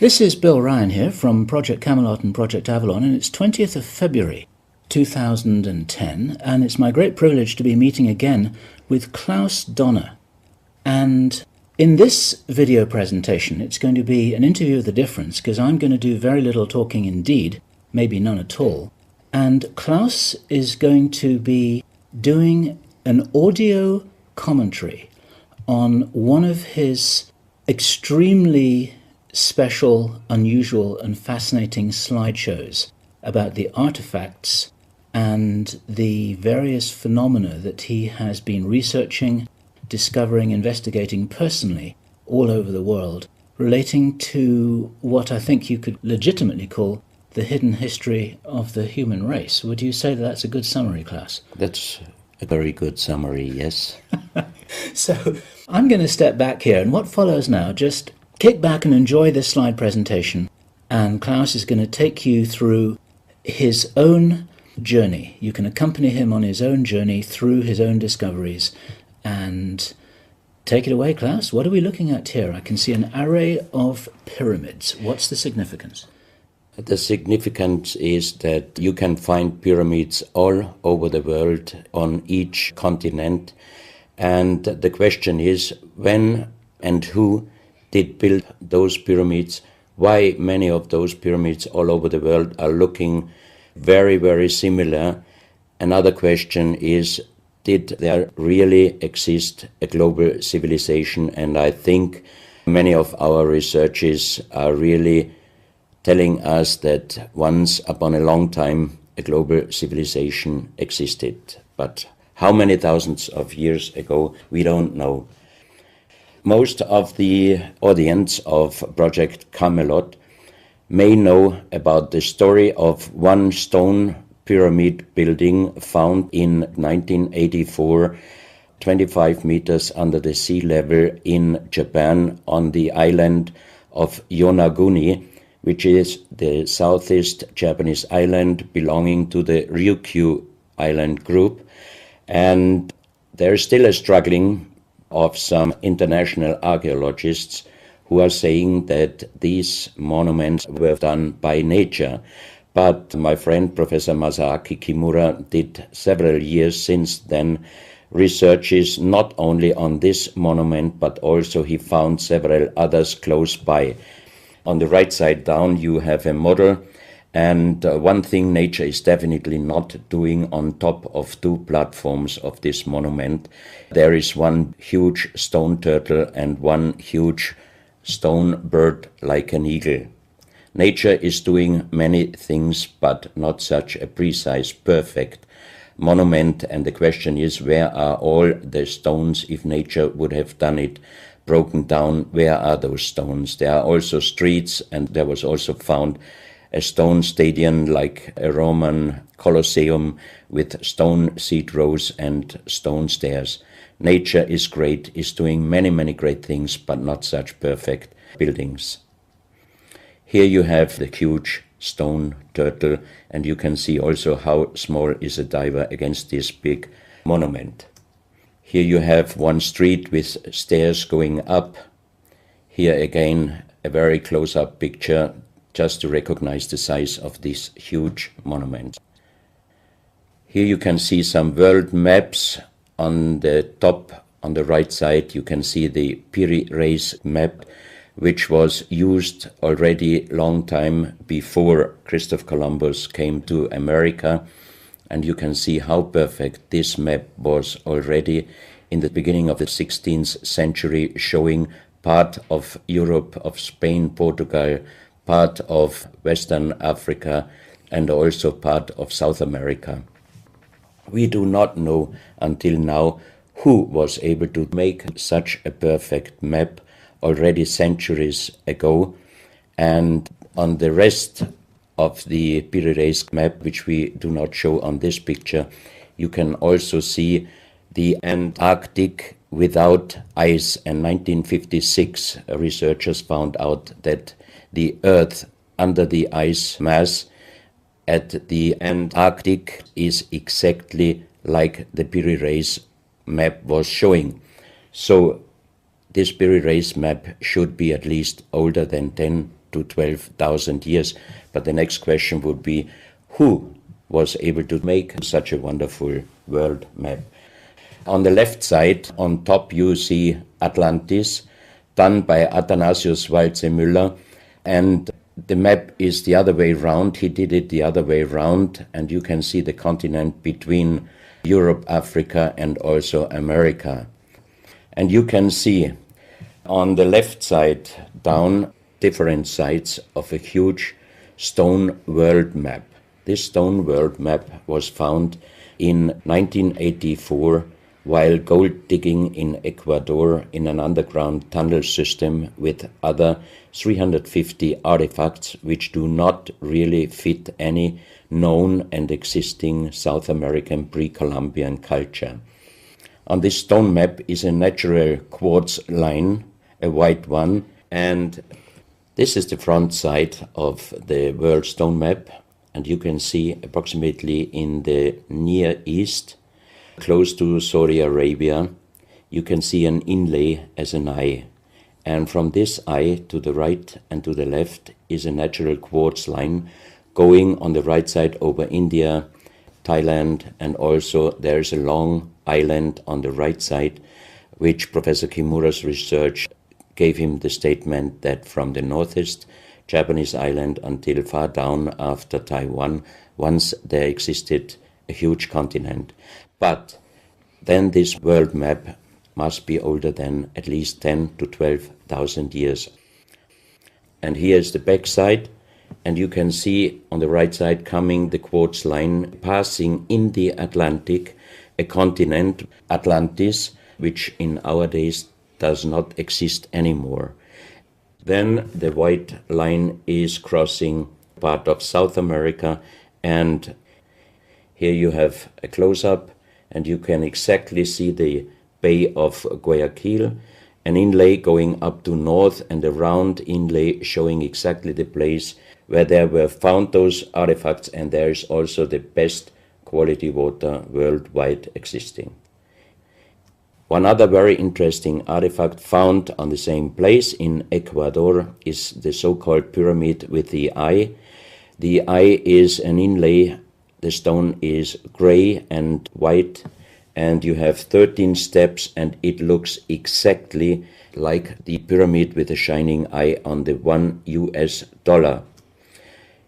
This is Bill Ryan here from Project Camelot and Project Avalon, and it's 20th of February 2010, and it's my great privilege to be meeting again with Klaus Dona. And in this video presentation, it's going to be an interview of the difference, because I'm going to do very little talking indeed, maybe none at all. And Klaus is going to be doing an audio commentary on one of his extremely special, unusual and fascinating slideshows about the artifacts and the various phenomena that he has been researching, discovering, investigating personally all over the world, relating to what I think you could legitimately call the hidden history of the human race. Would you say that that's a good summary, Klaus? That's a very good summary, yes. So I'm going to step back here, and what follows now, just kick back and enjoy this slide presentation, and Klaus is going to take you through his own journey. You can accompany him on his own journey through his own discoveries. And take it away, Klaus. What are we looking at here? I can see an array of pyramids. What's the significance? The significance is that you can find pyramids all over the world, on each continent. And the question is, when and who did build those pyramids? Why many of those pyramids all over the world are looking very, very similar? Another question is, did there really exist a global civilization? And I think many of our researchers are really telling us that once upon a long time a global civilization existed. But how many thousands of years ago, we don't know. Most of the audience of Project Camelot may know about the story of one stone pyramid building found in 1984, 25 meters under the sea level in Japan, on the island of Yonaguni, which is the southeast Japanese island belonging to the Ryukyu island group. And there is still a struggling of some international archaeologists who are saying that these monuments were done by nature. But my friend Professor Masaaki Kimura did several years since then researches not only on this monument, but also he found several others close by. On the right side down you have a model, and one thing nature is definitely not doing on top of two platforms of this monument. There is one huge stone turtle and one huge stone bird like an eagle. Nature is doing many things, but not such a precise, perfect monument. And the question is, where are all the stones? If nature would have done it broken down, where are those stones? There are also streets, and there was also found a stone stadium like a Roman Colosseum with stone seat rows and stone stairs. Nature is great, is doing many, many great things, but not such perfect buildings. Here you have the huge stone turtle, and you can see also how small is a diver against this big monument. Here you have one street with stairs going up. Here again a very close-up picture just to recognize the size of this huge monument. Here you can see some world maps. On the top, on the right side, you can see the Piramids map, which was used already long time before Christopher Columbus came to America. And you can see how perfect this map was already in the beginning of the 16th century, showing part of Europe, of Spain, Portugal, part of Western Africa, and also part of South America. We do not know until now who was able to make such a perfect map already centuries ago. And on the rest of the Piramids map, which we do not show on this picture, you can also see the Antarctic without ice. In 1956, researchers found out that the Earth under the ice mass at the Antarctic is exactly like the Piramids map was showing. So this Piramids map should be at least older than 10 to 12,000 years. But the next question would be, who was able to make such a wonderful world map? On the left side, on top, you see Atlantis, done by Athanasius Walzemüller, and the map is the other way round. He did it the other way round, and you can see the continent between Europe, Africa, and also America. And you can see on the left side down different sides of a huge stone world map. This stone world map was found in 1984 while gold digging in Ecuador in an underground tunnel system with other 350 artifacts which do not really fit any known and existing South American pre-Columbian culture. On this stone map is a natural quartz line, a white one, and this is the front side of the world stone map, and you can see approximately in the Near East, close to Saudi Arabia, you can see an inlay as an eye. And from this eye to the right and to the left is a natural quartz line going on the right side over India, Thailand, and also there is a long island on the right side, which Professor Kimura's research gave him the statement that from the northeast Japanese island until far down after Taiwan, once there existed a huge continent. But then this world map must be older than at least 10 to 12,000 years. And here is the back side, and you can see on the right side coming the quartz line passing in the Atlantic, a continent, Atlantis, which in our days does not exist anymore. Then the white line is crossing part of South America, and here you have a close-up, and you can exactly see the Bay of Guayaquil, an inlay going up to north, and a round inlay showing exactly the place where there were found those artifacts, and there is also the best quality water worldwide existing. One other very interesting artifact found on the same place in Ecuador is the so-called pyramid with the eye. The eye is an inlay, the stone is gray and white, and you have 13 steps, and it looks exactly like the pyramid with a shining eye on the $1 US.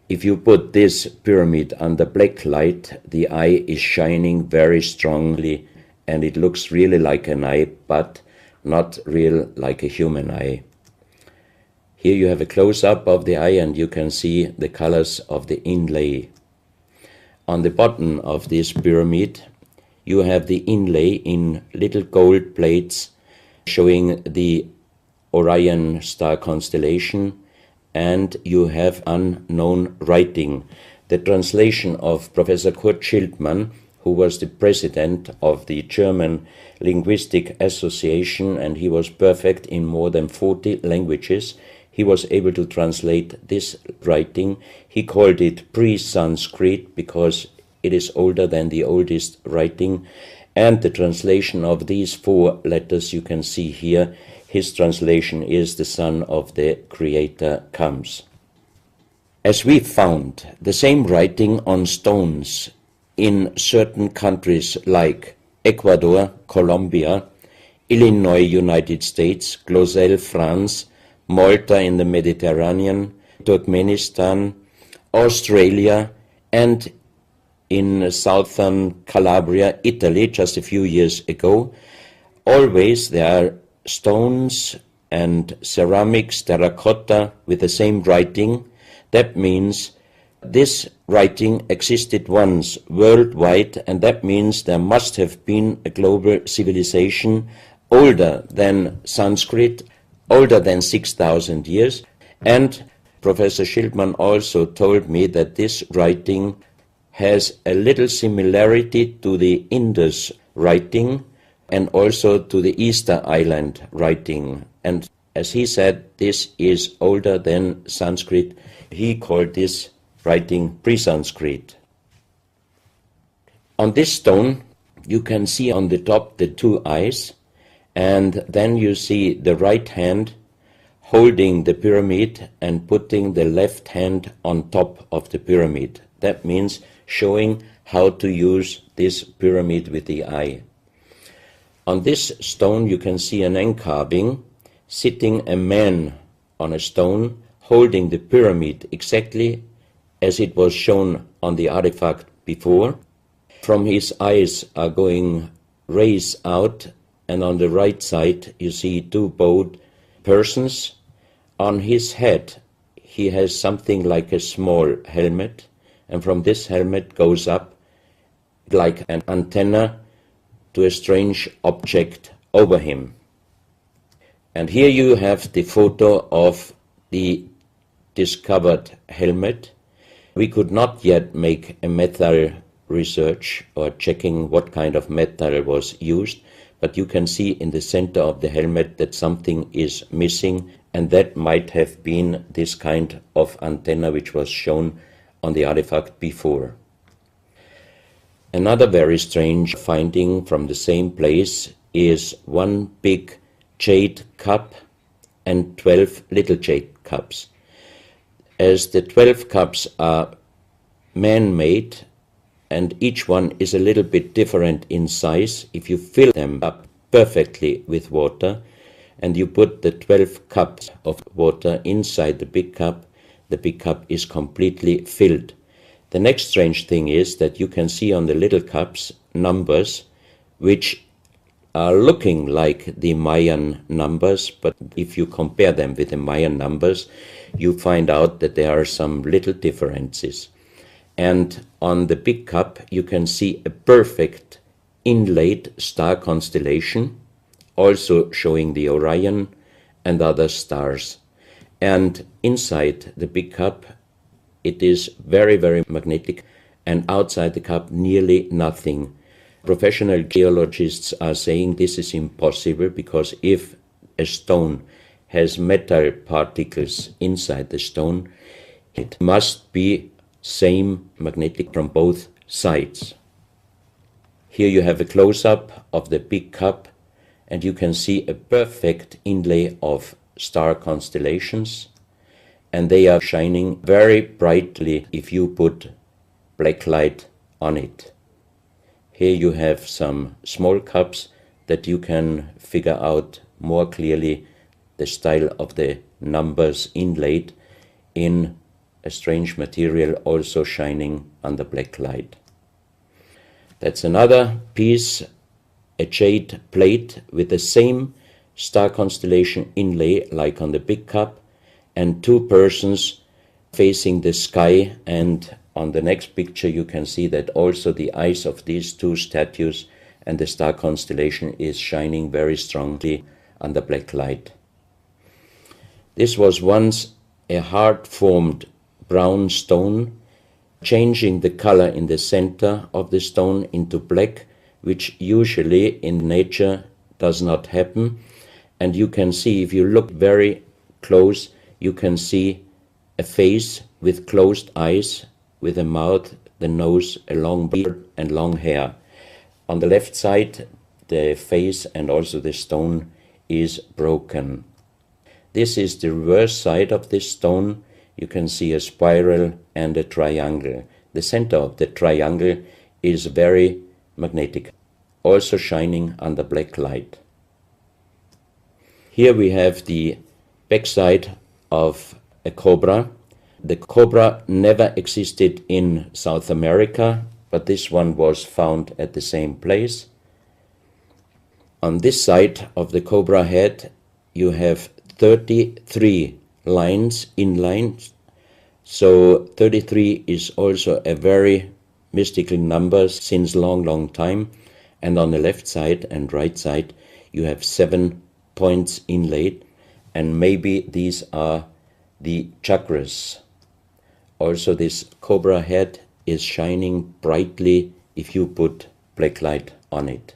If you put this pyramid under black light, the eye is shining very strongly, and it looks really like an eye, but not real like a human eye. Here you have a close-up of the eye, and you can see the colors of the inlay. On the bottom of this pyramid, you have the inlay in little gold plates showing the Orion star constellation, and you have unknown writing. The translation of Professor Kurt Schildmann, who was the president of the German Linguistic Association, and he was perfect in more than 40 languages. He was able to translate this writing. He called it pre-Sanskrit because it is older than the oldest writing. And the translation of these 4 letters you can see here, his translation is "the Son of the Creator comes." As we found the same writing on stones in certain countries like Ecuador, Colombia, Illinois, United States, Clausel, France, Malta in the Mediterranean, Turkmenistan, Australia, and in southern Calabria, Italy, just a few years ago. Always there are stones and ceramics, terracotta, with the same writing. That means this writing existed once worldwide, and that means there must have been a global civilization older than Sanskrit, older than 6,000 years. And Professor Schildmann also told me that this writing has a little similarity to the Indus writing and also to the Easter Island writing. And as he said, this is older than Sanskrit. He called this writing pre-Sanskrit. On this stone, you can see on the top the 2 eyes, and then you see the right hand holding the pyramid and putting the left hand on top of the pyramid. That means showing how to use this pyramid with the eye. On this stone you can see an encarving, sitting a man on a stone, holding the pyramid exactly as it was shown on the artifact before. From his eyes are going rays out, and on the right side you see two bowed persons. On his head he has something like a small helmet, and from this helmet goes up like an antenna to a strange object over him. And here you have the photo of the discovered helmet. We could not yet make a metal research or checking what kind of metal was used, but you can see in the center of the helmet that something is missing, and that might have been this kind of antenna which was shown on the artifact before. Another very strange finding from the same place is one big jade cup and 12 little jade cups. As the 12 cups are man-made and each one is a little bit different in size, if you fill them up perfectly with water and you put the 12 cups of water inside the big cup is completely filled. The next strange thing is that you can see on the little cups numbers which are looking like the Mayan numbers, but if you compare them with the Mayan numbers, you find out that there are some little differences. And on the big cup you can see a perfect inlaid star constellation, also showing the Orion and other stars. And inside the big cup it is very, very magnetic, and outside the cup nearly nothing. Professional geologists are saying this is impossible because if a stone has metal particles inside the stone, it must be same magnetic from both sides. Here you have a close-up of the big cup and you can see a perfect inlay of star constellations, and they are shining very brightly if you put black light on it. Here you have some small cups that you can figure out more clearly the style of the numbers inlaid in a strange material also shining under black light. That's another piece, a jade plate with the same star constellation inlay like on the big cup, and two persons facing the sky, and on the next picture you can see that also the eyes of these two statues and the star constellation is shining very strongly under black light. This was once a hard-formed brown stone, changing the color in the center of the stone into black, which usually in nature does not happen. And you can see, if you look very close, you can see a face with closed eyes, with a mouth, the nose, a long beard and long hair. On the left side, the face and also the stone is broken. This is the reverse side of this stone. You can see a spiral and a triangle. The center of the triangle is very magnetic, also shining under black light. Here we have the backside of a cobra. The cobra never existed in South America, but this one was found at the same place. On this side of the cobra head you have 33 lines, inlines. So 33 is also a very mystical number since long time. And on the left side and right side you have 7 points inlaid, and maybe these are the chakras. Also this cobra head is shining brightly if you put black light on it.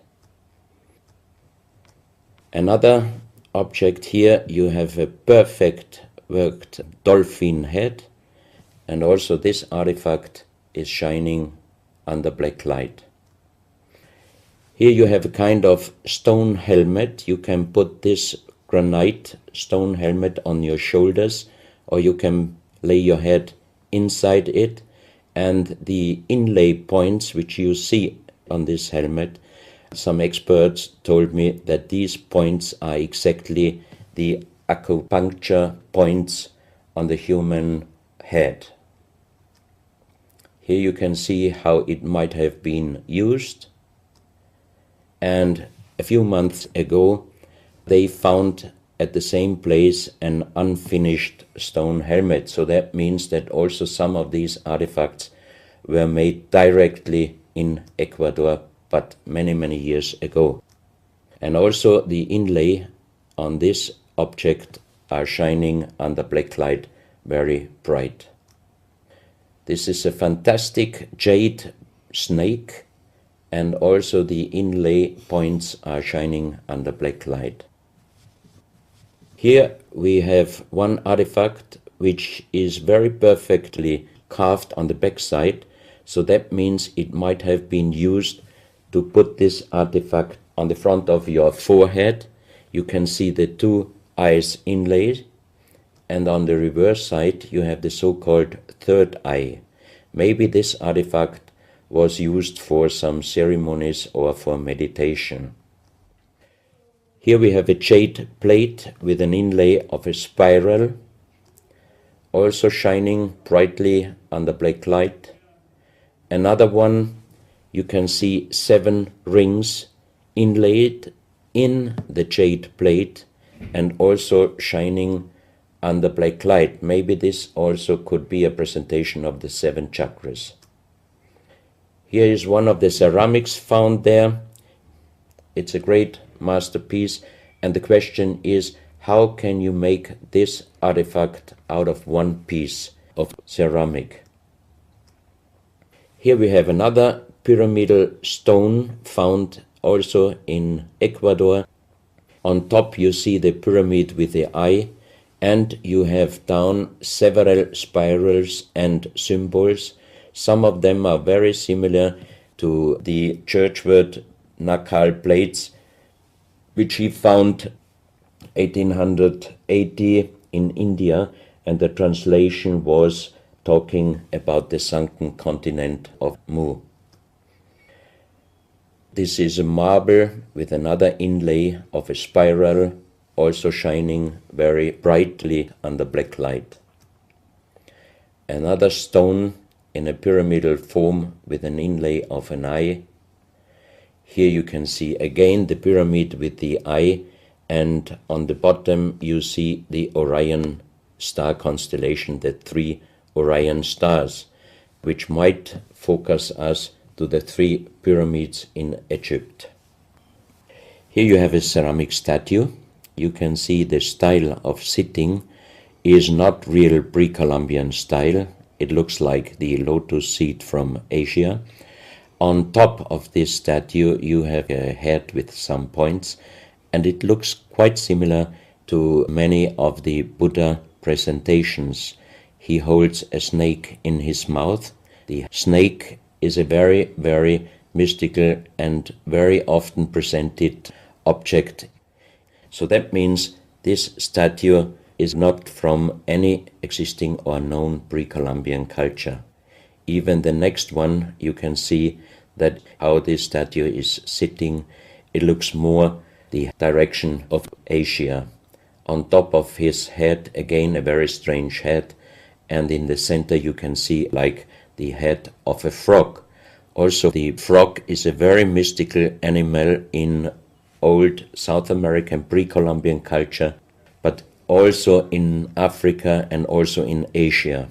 Another object here, you have a perfect worked dolphin head, and also this artifact is shining under black light. Here you have a kind of stone helmet. You can put this granite stone helmet on your shoulders, or you can lay your head inside it, and the inlay points which you see on this helmet, some experts told me that these points are exactly the acupuncture points on the human head. Here you can see how it might have been used, and a few months ago they found at the same place an unfinished stone helmet. So that means that also some of these artifacts were made directly in Ecuador, but many, many years ago. And also the inlay on this object are shining under black light very bright. This is a fantastic jade snake, and also the inlay points are shining under black light. Here we have one artifact which is very perfectly carved on the back side, so that means it might have been used to put this artifact on the front of your forehead. You can see the two eyes inlaid, and on the reverse side you have the so-called third eye. Maybe this artifact was used for some ceremonies or for meditation. Here we have a jade plate with an inlay of a spiral, also shining brightly under black light. Another one, you can see 7 rings inlaid in the jade plate and also shining under black light. Maybe this also could be a presentation of the 7 chakras. Here is one of the ceramics found there. It's a great masterpiece, and the question is, how can you make this artifact out of one piece of ceramic? Here we have another pyramidal stone found also in Ecuador. On top you see the pyramid with the eye, and you have down several spirals and symbols. Some of them are very similar to the churchward Nakal plates, which he found 1880 in India, and the translation was talking about the sunken continent of Mu. This is a marble with another inlay of a spiral, also shining very brightly under black light. Another stone in a pyramidal form with an inlay of an eye. Here you can see again the pyramid with the eye, and on the bottom you see the Orion star constellation, the 3 Orion stars, which might focus us to the 3 pyramids in Egypt. Here you have a ceramic statue. You can see the style of sitting is not real pre-Columbian style. It looks like the lotus seat from Asia. On top of this statue you have a head with some points, and it looks quite similar to many of the Buddha presentations. He holds a snake in his mouth. The snake is a very, very mystical and very often presented object. So that means this statue is not from any existing or known pre-Columbian culture. Even the next one, you can see that how this statue is sitting, it looks more the direction of Asia. On top of his head, again a very strange head, and in the center you can see like the head of a frog. Also the frog is a very mystical animal in old South American pre-Columbian culture, but also in Africa and also in Asia.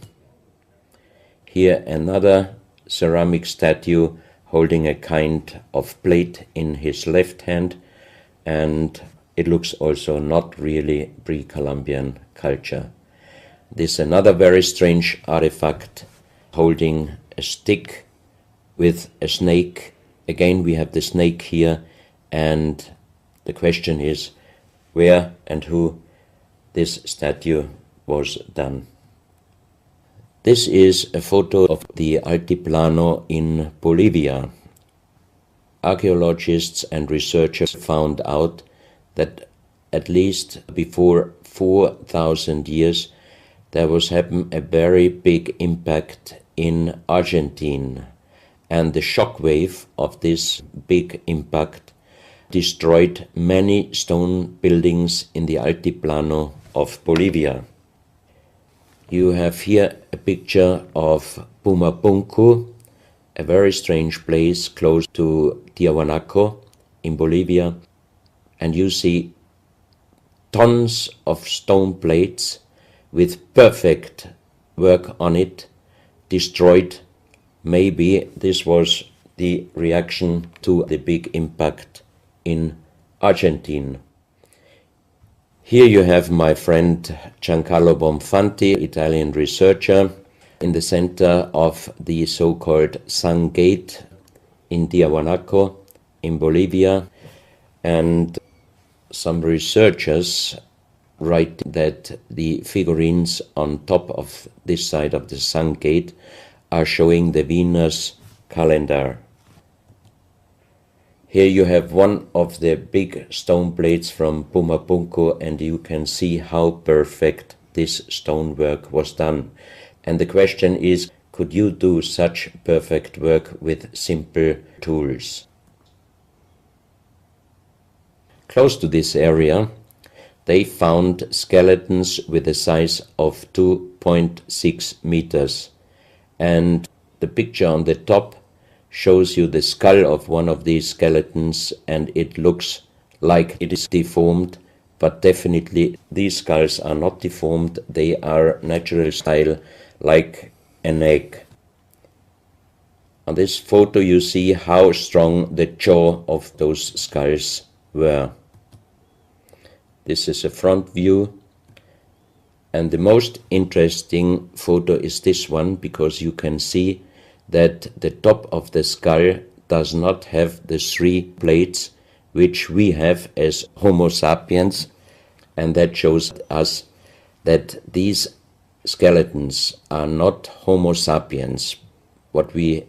Here another ceramic statue holding a kind of plate in his left hand, and it looks also not really pre-Columbian culture. This is another very strange artifact holding a stick with a snake. Again we have the snake here, and the question is where and who this statue was done. This is a photo of the Altiplano in Bolivia. Archaeologists and researchers found out that at least before 4,000 years, there was happened a very big impact in Argentina, and the shock wave of this big impact destroyed many stone buildings in the Altiplano of Bolivia. You have here a picture of Pumapunku, a very strange place close to Tiahuanaco in Bolivia, and you see tons of stone plates with perfect work on it, destroyed. Maybe this was the reaction to the big impact in Argentina. Here you have my friend Giancarlo Bonfanti, Italian researcher, in the center of the so-called Sun Gate in Tiahuanaco in Bolivia, and some researchers write that the figurines on top of this side of the Sun Gate are showing the Venus calendar. Here you have one of the big stone plates from Pumapunku, and you can see how perfect this stonework was done. And the question is, could you do such perfect work with simple tools? Close to this area, they found skeletons with a size of 2.6 meters. And the picture on the top shows you the skull of one of these skeletons, and it looks like it is deformed, but definitely these skulls are not deformed. They are natural style, like an egg. On this photo you see how strong the jaw of those skulls were. This is a front view, and the most interesting photo is this one, because you can see that the top of the skull does not have the three plates which we have as Homo sapiens, and that shows us that these skeletons are not Homo sapiens. What we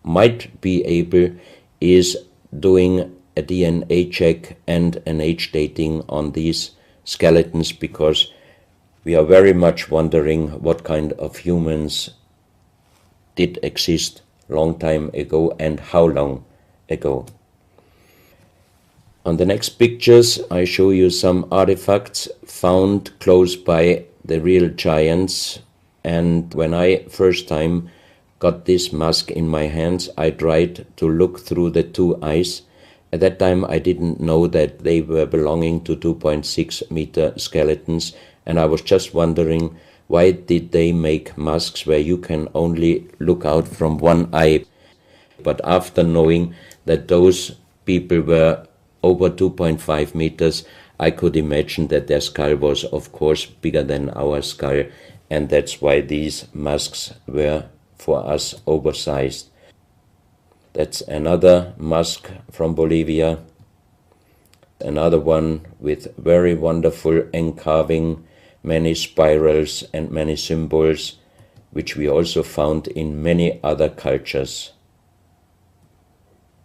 might be able is doing a DNA check and an age dating on these skeletons, because we are very much wondering what kind of humans did exist long time ago and how long ago. On the next pictures I show you some artifacts found close by the real giants, and when I first time got this mask in my hands, I tried to look through the two eyes. At that time I didn't know that they were belonging to 2.6 meter skeletons, and I was just wondering, why did they make masks where you can only look out from one eye? But after knowing that those people were over 2.5 meters, I could imagine that their skull was of course bigger than our skull, and that's why these masks were for us oversized. That's another mask from Bolivia, another one with very wonderful encarving, many spirals and many symbols, which we also found in many other cultures.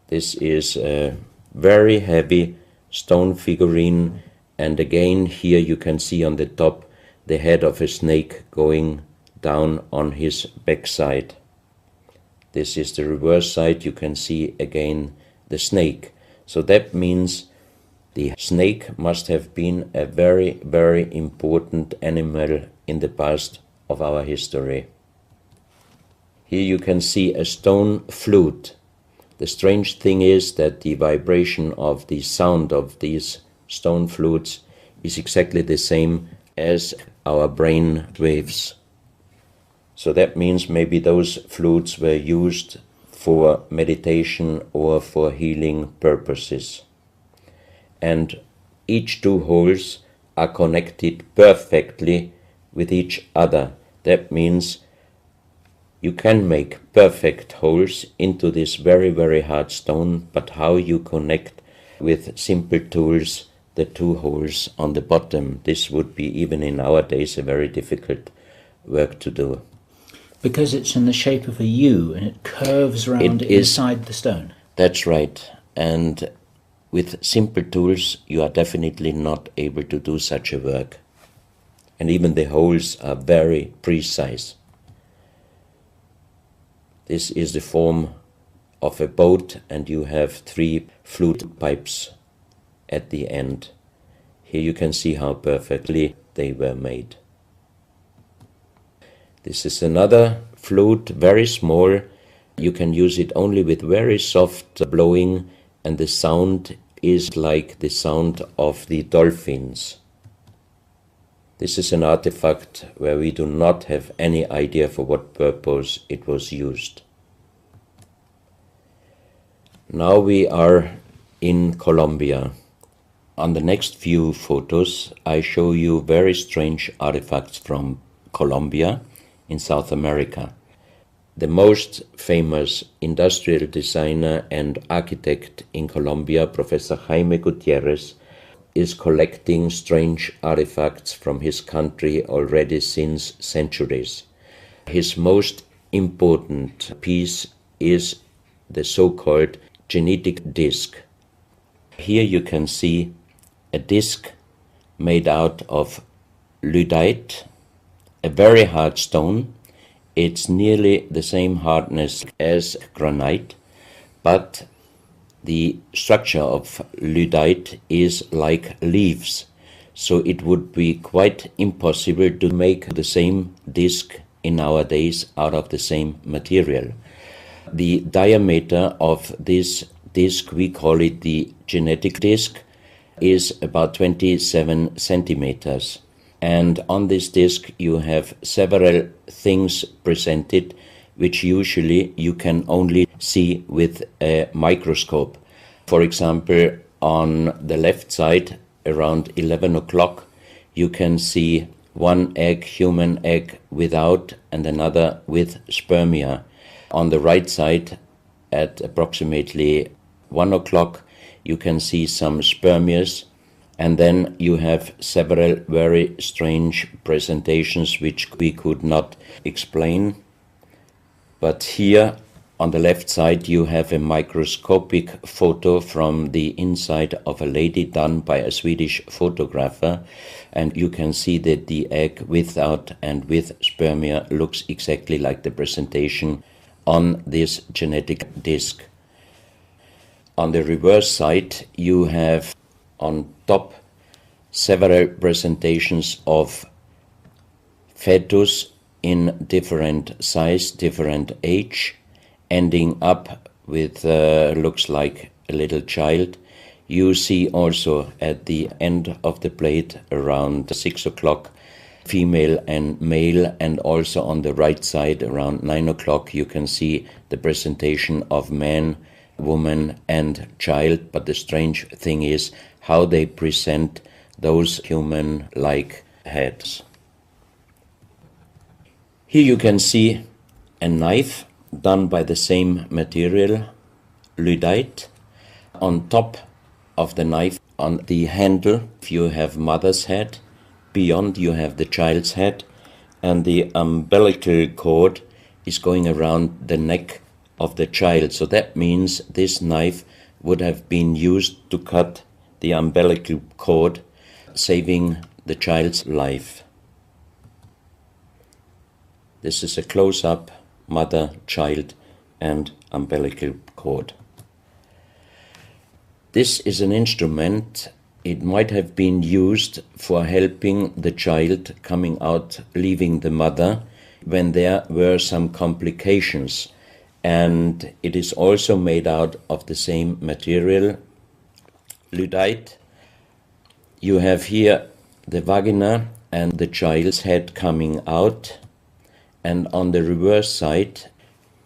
This is a very heavy stone figurine, and again here you can see on the top the head of a snake going down on his backside. This is the reverse side. You can see again the snake. So that means the snake must have been a very, very important animal in the past of our history. Here you can see a stone flute. The strange thing is that the vibration of the sound of these stone flutes is exactly the same as our brain waves. So that means maybe those flutes were used for meditation or for healing purposes. And each two holes are connected perfectly with each other. That means you can make perfect holes into this very, very hard stone, but how you connect with simple tools the two holes on the bottom, this would be even in our days a very difficult work to do. Because it's in the shape of a U and it curves around inside the stone. That's right. And with simple tools you are definitely not able to do such a work. And even the holes are very precise. This is the form of a boat, and you have 3 flute pipes at the end. Here you can see how perfectly they were made. This is another flute, very small. You can use it only with very soft blowing, and the sound is like the sound of the dolphins. This is an artifact where we do not have any idea for what purpose it was used. Now we are in Colombia. On the next few photos, I show you very strange artifacts from Colombia in South America. The most famous industrial designer and architect in Colombia, Professor Jaime Gutierrez, is collecting strange artifacts from his country already since centuries. His most important piece is the so-called genetic disc. Here you can see a disc made out of lyddite, a very hard stone. It's nearly the same hardness as granite, but the structure of lyddite is like leaves, so it would be quite impossible to make the same disc in our days out of the same material. The diameter of this disc, we call it the genetic disc, is about 27 centimeters. And on this disc you have several things presented which usually you can only see with a microscope. For example, on the left side, around 11 o'clock, you can see one egg, human egg, without, and another with spermia. On the right side, at approximately 1 o'clock, you can see some spermias, and then you have several very strange presentations which we could not explain. But here on the left side you have a microscopic photo from the inside of a lady done by a Swedish photographer, and you can see that the egg without and with spermia looks exactly like the presentation on this genetic disc. On the reverse side you have on top several presentations of fetus in different size, different age, ending up with looks like a little child. You see also at the end of the plate around 6 o'clock female and male, and also on the right side around 9 o'clock you can see the presentation of man, woman and child. But the strange thing is how they present those human-like heads. Here you can see a knife done by the same material, lyddite. On top of the knife, on the handle, you have mother's head. Beyond you have the child's head, and the umbilical cord is going around the neck of the child. So that means this knife would have been used to cut the umbilical cord, saving the child's life. This is a close-up mother, child and umbilical cord. This is an instrument. It might have been used for helping the child coming out, leaving the mother, when there were some complications. And it is also made out of the same material, lyddite. You have here the vagina and the child's head coming out, and on the reverse side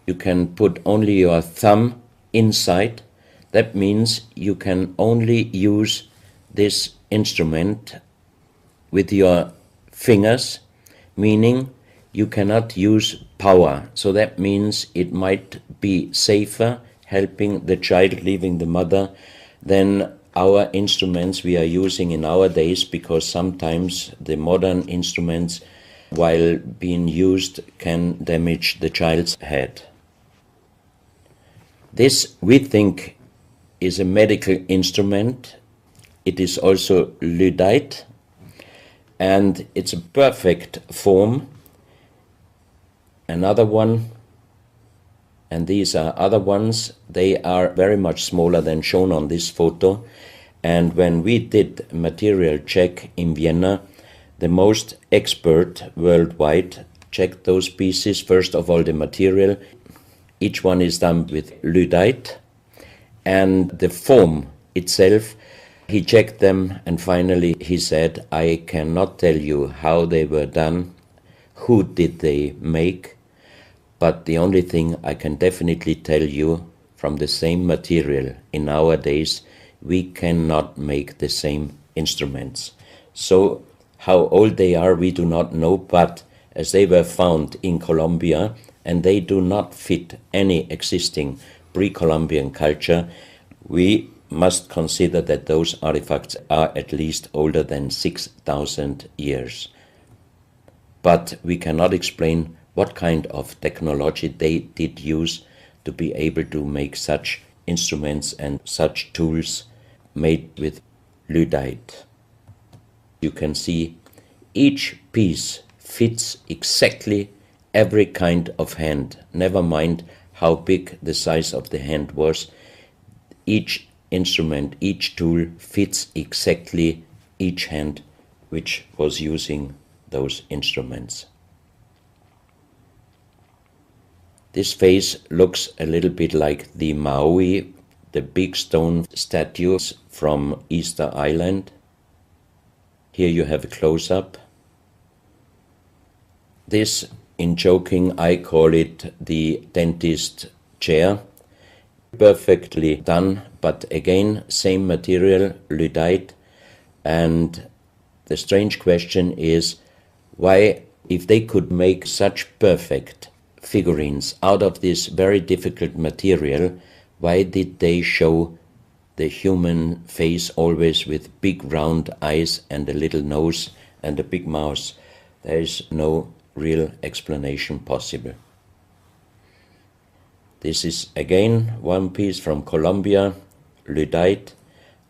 you can put only your thumb inside. That means you can only use this instrument with your fingers, meaning you cannot use power. So that means it might be safer helping the child leaving the mother than our instruments we are using in our days, because sometimes the modern instruments, while being used, can damage the child's head. This, we think, is a medical instrument. It is also lyddite, and it's a perfect form. Another one, and these are other ones, they are very much smaller than shown on this photo. And when we did a material check in Vienna, the most expert worldwide checked those pieces. First of all, the material. Each one is done with lyddite, and the form itself, he checked them, and finally he said, I cannot tell you how they were done, who did they make, but the only thing I can definitely tell you, from the same material in our days, we cannot make the same instruments. So how old they are, we do not know, but as they were found in Colombia, and they do not fit any existing pre-Columbian culture, we must consider that those artifacts are at least older than 6,000 years. But we cannot explain what kind of technology they did use to be able to make such instruments and such tools made with lyddite. You can see each piece fits exactly every kind of hand, never mind how big the size of the hand was. Each instrument, each tool fits exactly each hand which was using those instruments. This face looks a little bit like the Maui, the big stone statues from Easter Island. Here you have a close-up. This, in joking, I call it the dentist chair. Perfectly done, but again, same material, lyddite. And the strange question is, why, if they could make such perfect figurines out of this very difficult material, why did they show the human face always with big round eyes and a little nose and a big mouth? There is no real explanation possible. This is again one piece from Colombia, lyddite.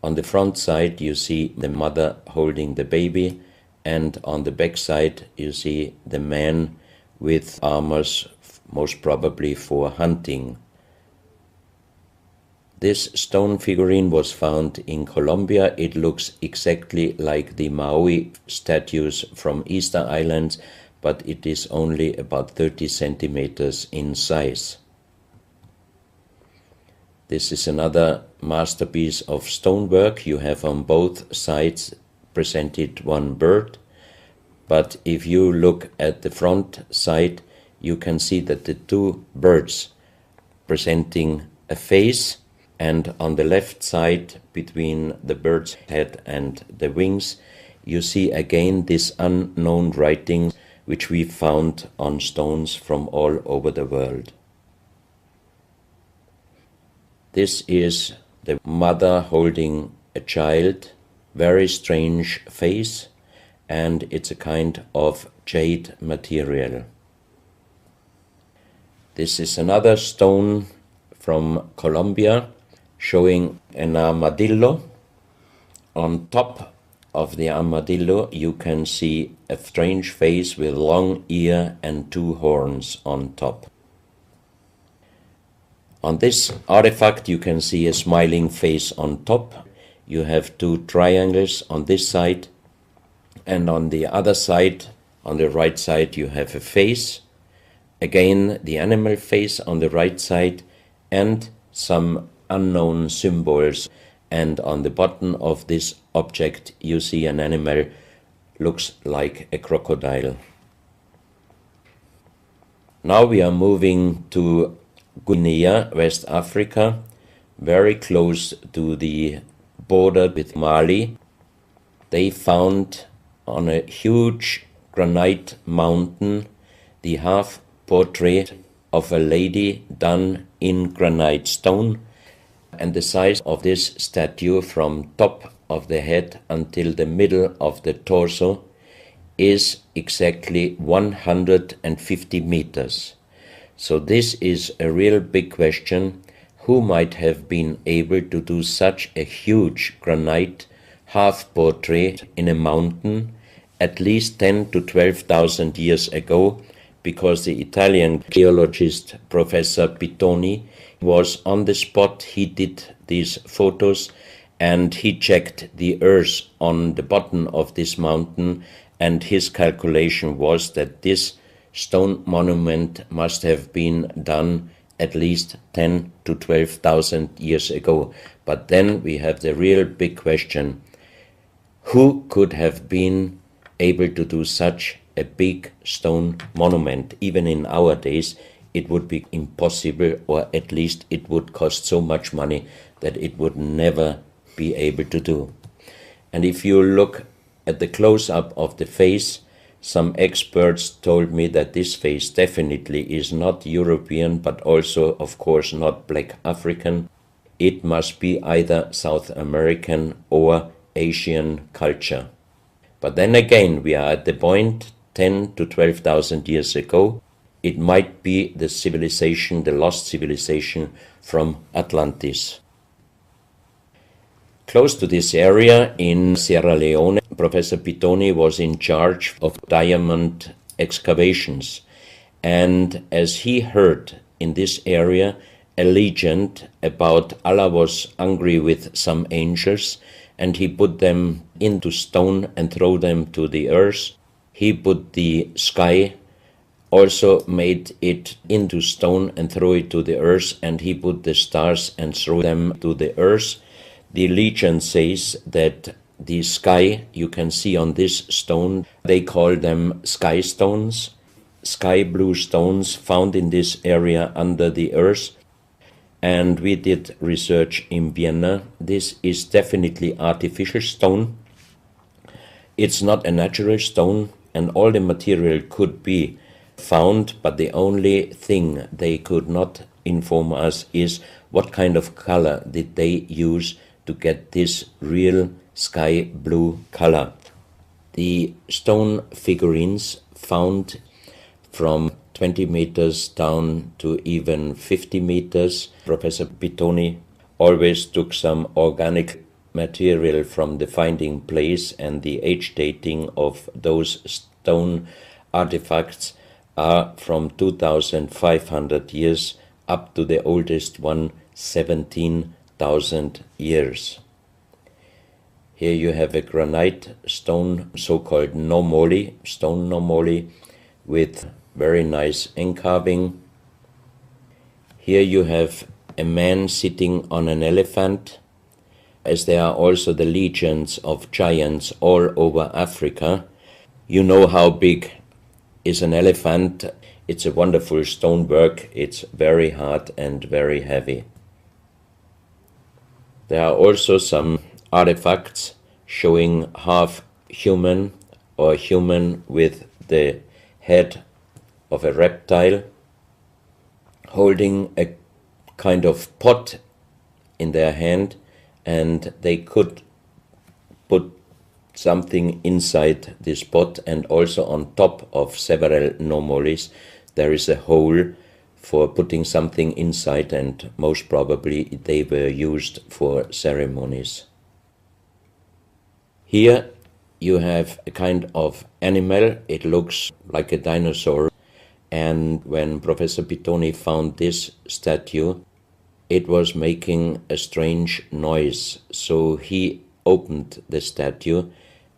On the front side you see the mother holding the baby, and on the back side you see the man with armors, most probably for hunting. This stone figurine was found in Colombia. It looks exactly like the Maui statues from Easter Islands, but it is only about 30 centimeters in size. This is another masterpiece of stonework. You have on both sides presented one bird, but if you look at the front side, you can see that the two birds presenting a face, and on the left side, between the bird's head and the wings, you see again this unknown writing which we found on stones from all over the world. This is the mother holding a child, very strange face, and it's a kind of jade material. This is another stone from Colombia showing an armadillo. On top of the armadillo you can see a strange face with long ear and two horns on top. On this artifact you can see a smiling face on top. You have two triangles on this side, and on the other side, on the right side, you have a face. Again, the animal face on the right side, and some unknown symbols. And on the bottom of this object you see an animal, looks like a crocodile. Now we are moving to Guinea, West Africa, very close to the border with Mali. They found on a huge granite mountain the half portrait of a lady done in granite stone, and the size of this statue from top of the head until the middle of the torso is exactly 150 meters. So this is a real big question. who might have been able to do such a huge granite half-portrait in a mountain at least 10 to 12,000 years ago, because the Italian geologist Professor Pittoni was on the spot. He did these photos and he checked the earth on the bottom of this mountain, and his calculation was that this stone monument must have been done at least 10 to 12,000 years ago. But then we have the real big question: who could have been able to do such a big stone monument? Even in our days, it would be impossible, or at least it would cost so much money that it would never be able to do. And if you look at the close-up of the face, some experts told me that this face definitely is not European, but also, of course, not Black African. It must be either South American or Asian culture. But then again, we are at the point 10 to 12,000 years ago. It might be the civilization, the lost civilization from Atlantis. Close to this area in Sierra Leone, Professor Pittoni was in charge of diamond excavations. And as he heard in this area a legend about Allah was angry with some angels, and he put them into stone and throw them to the earth. He put the sky, also made it into stone and throw it to the earth, and he put the stars and throw them to the earth. The legend says that the sky you can see on this stone, they call them sky stones, sky blue stones found in this area under the earth. And we did research in Vienna. This is definitely artificial stone. It's not a natural stone, and all the material could be found, but the only thing they could not inform us is what kind of color did they use to get this real sky blue color. The stone figurines found from 20 meters down to even 50 meters. Professor Pittoni always took some organic material from the finding place, and the age dating of those stone artifacts are from 2,500 years up to the oldest one, 17,000 years. Here you have a granite stone, so-called nomoli, stone nomoli, with very nice encarving. Here you have a man sitting on an elephant. As there are also the legends of giants all over Africa, you know how big is an elephant. It's a wonderful stonework. It's very hard and very heavy. There are also some artifacts showing half human or human with the head of a reptile, holding a kind of pot in their hand, and they could put something inside this pot, and also on top of several nomolis there is a hole for putting something inside, and most probably they were used for ceremonies. Here you have a kind of animal. It looks like a dinosaur, and when Professor Pittoni found this statue, it was making a strange noise. So he opened the statue,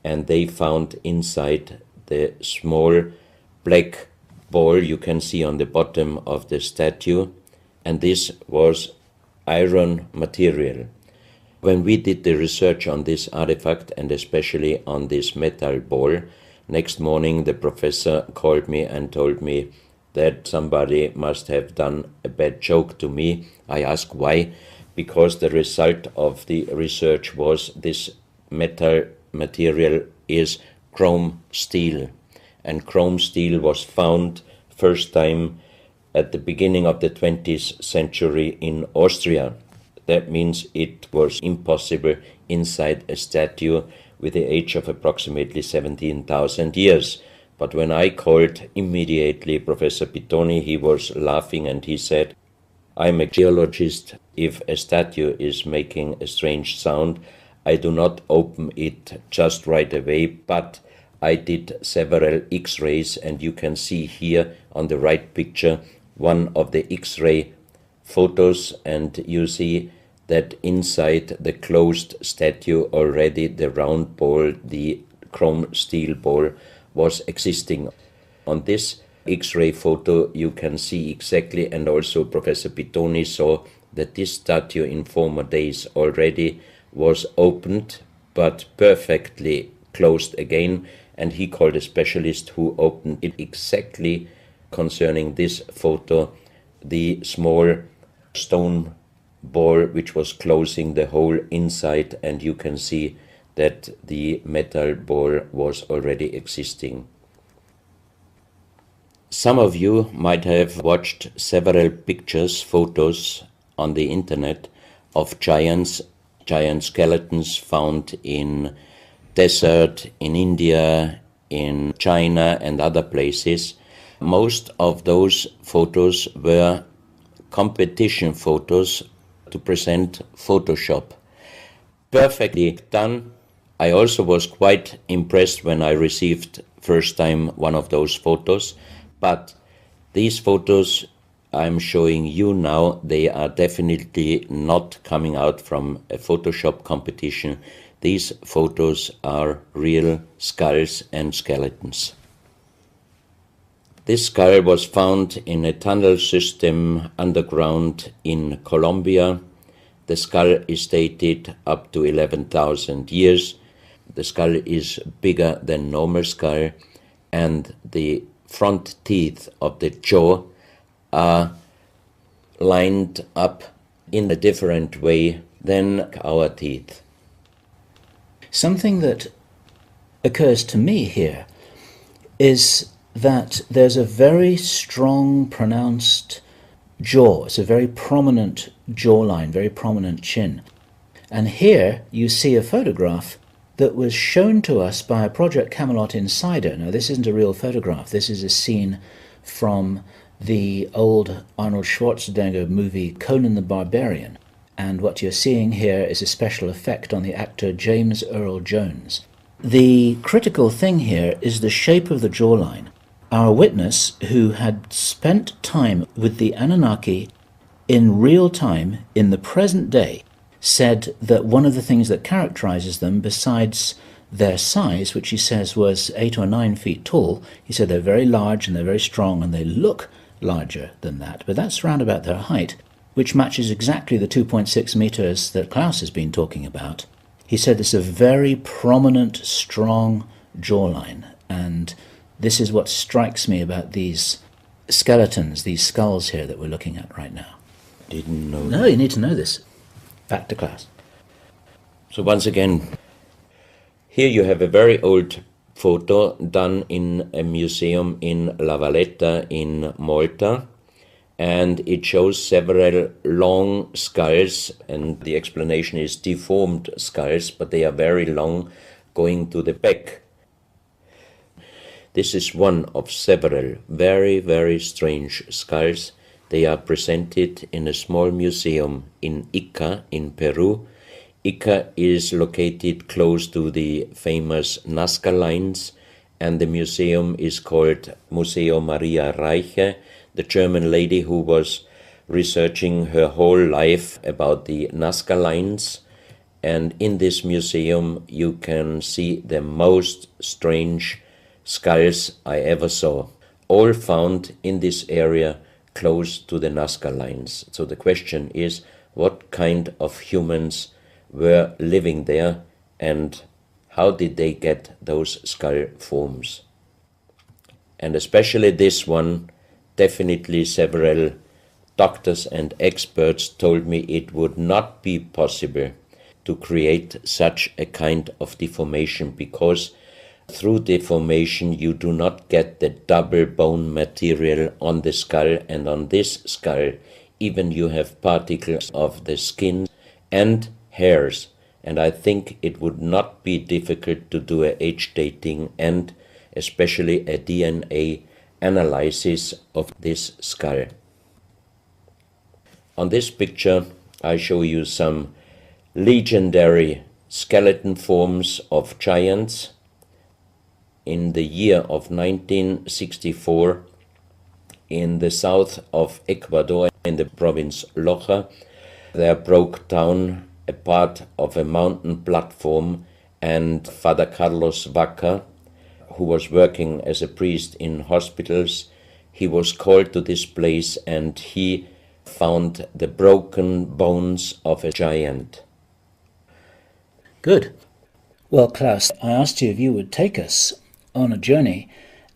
and they found inside the small black ball you can see on the bottom of the statue, and this was iron material. When we did the research on this artifact, and especially on this metal ball, next morning the professor called me and told me that somebody must have done a bad joke to me. I asked why, because the result of the research was this metal material is chrome steel, and chrome steel was found first time at the beginning of the 20th century in Austria. That means it was impossible inside a statue with the age of approximately 17,000 years. But when I called immediately Professor Pittoni, he was laughing and he said, "I'm a geologist. if a statue is making a strange sound, I do not open it just right away, but I did several X-rays, and you can see here on the right picture one of the X-ray photos, and you see that inside the closed statue already the round ball, the chrome steel ball, was existing. On this X-ray photo you can see exactly, and also Professor Pitoni saw, that this statue in former days already was opened but perfectly closed again, and he called a specialist who opened it exactly concerning this photo, the small stone ball which was closing the hole inside, and you can see that the metal ball was already existing. Some of you might have watched several pictures, photos on the internet of giant skeletons found in desert, in India, in China and other places. Most of those photos were competition photos to present Photoshop. Perfectly done. I also was quite impressed when I received first time one of those photos, but these photos I'm showing you now, they are definitely not coming out from a Photoshop competition. These photos are real skulls and skeletons. This skull was found in a tunnel system underground in Colombia. The skull is dated up to 11,000 years. The skull is bigger than normal skull, and the front teeth of the jaw are lined up in a different way than our teeth. Something that occurs to me here is that there's a very strong, pronounced jaw. It's a very prominent jawline, very prominent chin. And here you see a photograph that was shown to us by a Project Camelot insider. Now, this isn't a real photograph. This is a scene from the old Arnold Schwarzenegger movie Conan the Barbarian. And what you're seeing here is a special effect on the actor James Earl Jones. The critical thing here is the shape of the jawline. Our witness, who had spent time with the Anunnaki in real time, in the present day, said that one of the things that characterizes them, besides their size, which he says was 8 or 9 feet tall, he said they're very large and they're very strong and they look larger than that, but that's round about their height, which matches exactly the 2.6 meters that Klaus has been talking about. He said it's a very prominent, strong jawline, and this is what strikes me about these skeletons, these skulls here that we're looking at right now. Didn't know. No, you need to know this. Back to Klaus. So once again, here you have a very old photo done in a museum in La Valletta in Malta, and it shows several long skulls, and the explanation is deformed skulls, but they are very long, going to the back. This is one of several very, very strange skulls. They are presented in a small museum in Ica in Peru. Ica is located close to the famous Nazca lines, and the museum is called Museo Maria Reiche, the German lady who was researching her whole life about the Nazca lines. And in this museum you can see the most strange skulls I ever saw, all found in this area close to the Nazca lines. So the question is, what kind of humans were living there, and how did they get those skull forms? And especially this one, definitely several doctors and experts told me it would not be possible to create such a kind of deformation, because through deformation you do not get the double bone material on the skull, and on this skull even you have particles of the skin and hairs, and I think it would not be difficult to do a age dating and especially a DNA analysis of this skull. On this picture I show you some legendary skeleton forms of giants. In the year of 1964, in the south of Ecuador, in the province Loja, there broke down a part of a mountain platform, and Father Carlos Vaca, who was working as a priest in hospitals, he was called to this place and he found the broken bones of a giant. Good. Well, Klaus, I asked you if you would take us on a journey,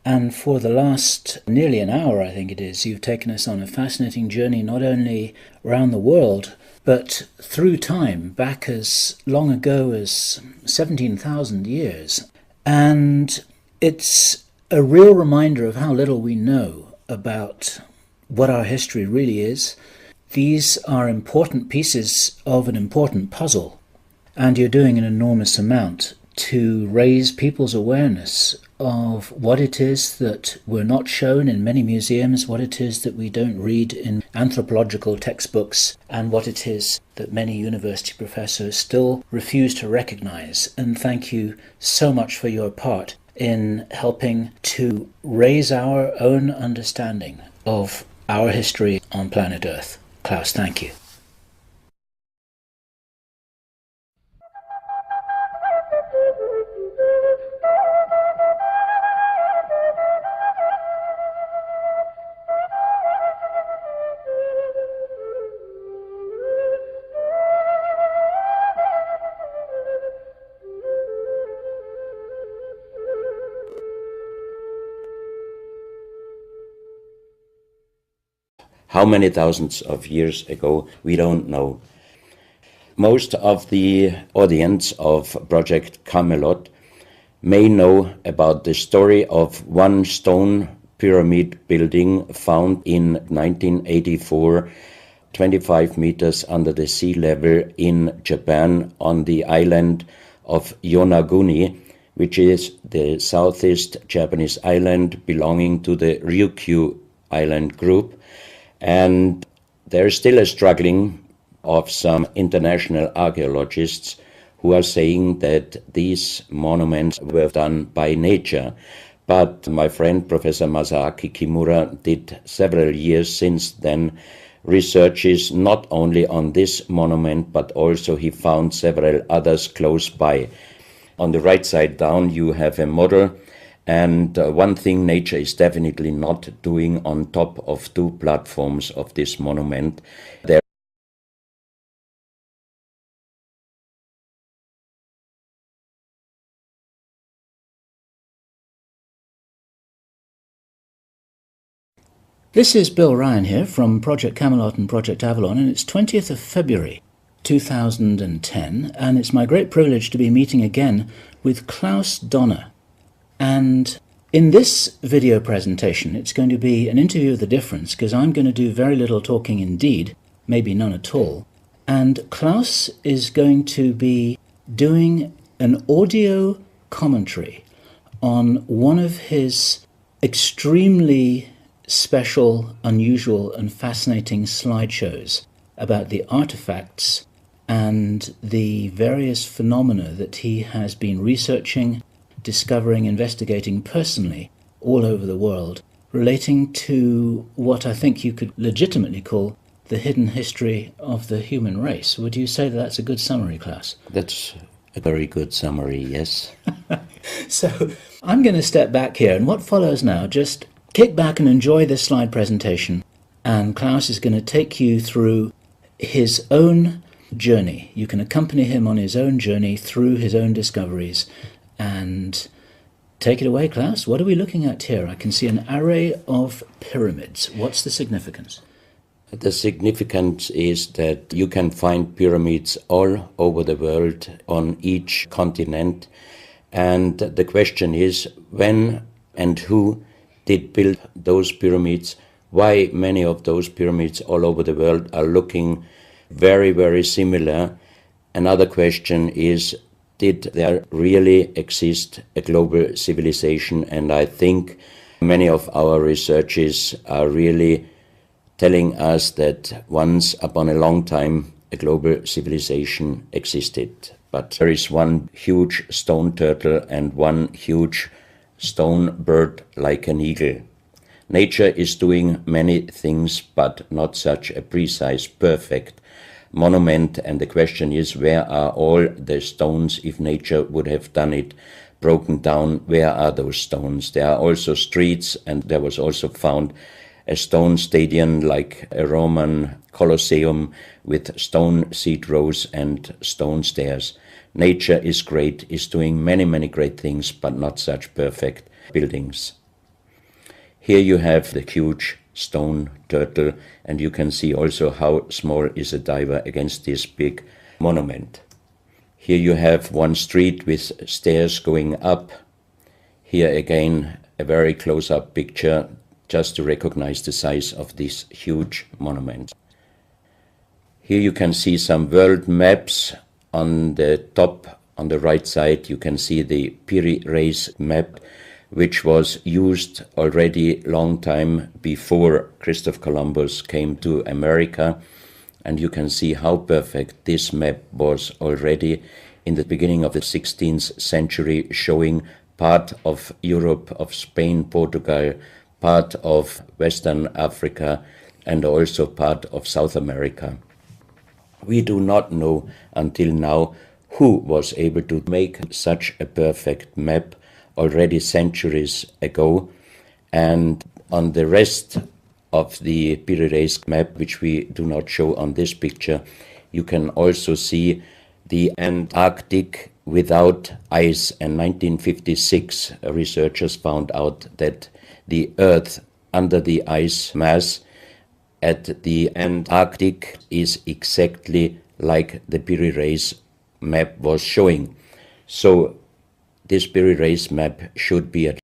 and for the last nearly an hour, I think it is, you've taken us on a fascinating journey not only around the world, but through time, back as long ago as 17,000 years. And it's a real reminder of how little we know about what our history really is. These are important pieces of an important puzzle, and you're doing an enormous amount to raise people's awareness of what it is that we're not shown in many museums, what it is that we don't read in anthropological textbooks, and what it is that many university professors still refuse to recognize. And thank you so much for your part in helping to raise our own understanding of our history on planet Earth. Klaus, thank you. How many thousands of years ago, we don't know. Most of the audience of Project Camelot may know about the story of one stone pyramid building found in 1984, 25 meters under the sea level in Japan on the island of Yonaguni, which is the southeast Japanese island belonging to the Ryukyu island group. And there is still a struggling of some international archaeologists who are saying that these monuments were done by nature. But my friend Professor Masaaki Kimura did several years since then researches not only on this monument, but also he found several others close by. On the right side down you have a model. And one thing nature is definitely not doing on top of two platforms of this monument. This is Bill Ryan here from Project Camelot and Project Avalon, and it's 20th of February 2010, and it's my great privilege to be meeting again with Klaus Dona. And in this video presentation, it's going to be an interview of the difference, because I'm going to do very little talking indeed, maybe none at all. And Klaus is going to be doing an audio commentary on one of his extremely special, unusual, and fascinating slideshows about the artifacts and the various phenomena that he has been researching, discovering, investigating personally all over the world, relating to what I think you could legitimately call the hidden history of the human race. Would you say that that's a good summary, Klaus? That's a very good summary, yes. So I'm going to step back here, and what follows now, just kick back and enjoy this slide presentation, and Klaus is going to take you through his own journey. You can accompany him on his own journey through his own discoveries. And take it away, Klaus. What are we looking at here? I can see an array of pyramids. What's the significance? The significance is that you can find pyramids all over the world on each continent. And the question is, when and who did build those pyramids? Why many of those pyramids all over the world are looking very, very similar? Another question is, did there really exist a global civilization? And I think many of our researches are really telling us that once upon a long time a global civilization existed. But there is one huge stone turtle and one huge stone bird like an eagle. Nature is doing many things, but not such a precise, perfect monument. And the question is, where are all the stones? If nature would have done it, broken down, where are those stones? There are also streets, and there was also found a stone stadium like a Roman Colosseum with stone seat rows and stone stairs. Nature is great, is doing many, many great things, but not such perfect buildings. Here you have the huge stone turtle, and you can see also how small is a diver against this big monument. Here you have one street with stairs going up. Here again a very close-up picture just to recognize the size of this huge monument. Here you can see some world maps. On the top, on the right side, you can see the Piramids map, which was used already long time before Christopher Columbus came to America. And you can see how perfect this map was already in the beginning of the 16th century, showing part of Europe, of Spain, Portugal, part of Western Africa, and also part of South America. We do not know until now who was able to make such a perfect map already centuries ago. And on the rest of the Piramids map, which we do not show on this picture, you can also see the Antarctic without ice. In 1956, researchers found out that the Earth under the ice mass at the Antarctic is exactly like the Piramids map was showing. So this Piramids map should be at